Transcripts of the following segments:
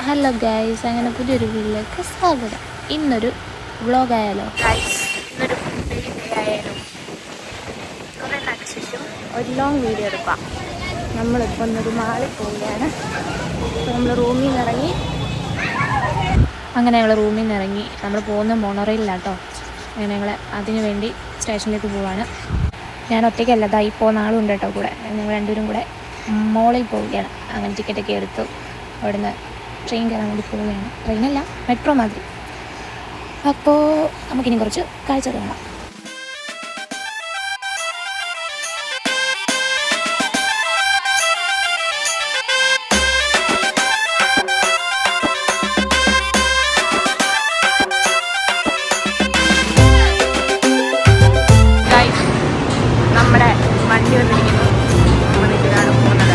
Hello guys, അങ്ങനെ പുതിയൊരു വീഡിയോയിലേക്ക് സ്വാഗതം. ഇന്നൊരു വ്ളോഗ് ആയാലോ ഗൈസ്? ഇന്നൊരു ഡേ ആയാലും കുറേ നാൾക്ക് ശേഷം ഒരു ലോങ് വീഡിയോ എടുക്കാം. നമ്മളിപ്പോൾ ഇന്നൊരു മാളിൽ പോവുകയാണ്. അപ്പോൾ നമ്മൾ റൂമിൽ നിന്ന് ഇറങ്ങി, അങ്ങനെ ഞങ്ങൾ റൂമിൽ നിന്ന് ഇറങ്ങി. നമ്മൾ പോകുന്ന മോണോറയിലാട്ടോ. അങ്ങനെ ഞങ്ങൾ അതിനു വേണ്ടി സ്റ്റേഷനിലേക്ക് പോവാണ്. ഞാൻ ഒറ്റയ്ക്കല്ല, ദാ ഇപ്പോൾ നാളും ഉണ്ട് കേട്ടോ കൂടെ. ഞങ്ങൾ രണ്ടുപേരും കൂടെ മോളിൽ പോവുകയാണ്. അങ്ങനെ ടിക്കറ്റൊക്കെ എടുത്തു. അവിടുന്ന് ട്രെയിൻ കയറാൻ വേണ്ടി പോവുകയാണ്. ട്രെയിനല്ല, മെട്രോ മാതിരി. അപ്പോൾ നമുക്കിനി കുറച്ച് കാഴ്ച കാണാം. നമ്മുടെ വണ്ടി വന്നിരിക്കുന്നു. നമ്മൾ ഇതിലാണ് പോകുന്നത്.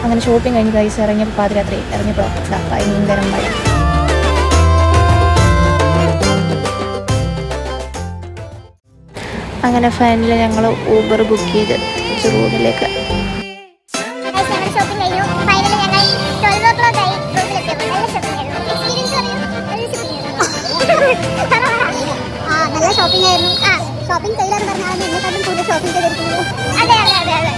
അങ്ങനെ ഷോപ്പിംഗ് കഴിഞ്ഞ് കഴിച്ച് ഇറങ്ങിയപ്പോൾ പാതിരാത്രി ഇറങ്ങിയപ്പോൾ ഭയങ്കര മഴ. അങ്ങനെ ഫൈനലി ഞങ്ങൾ ഊബർ ബുക്ക് ചെയ്ത് തിരിച്ച് റൂമിലേക്ക്. നല്ല ഷോപ്പിംഗ് ആയിരുന്നു. ഷോപ്പിംഗ് ചെയ്തെന്ന് പറഞ്ഞാൽ എന്നെക്കാട്ടും കൂടുതൽ ഷോപ്പിംഗ് ചെയ്തിരിക്കുന്നത്. അതെ അതെ അതെ അതെ.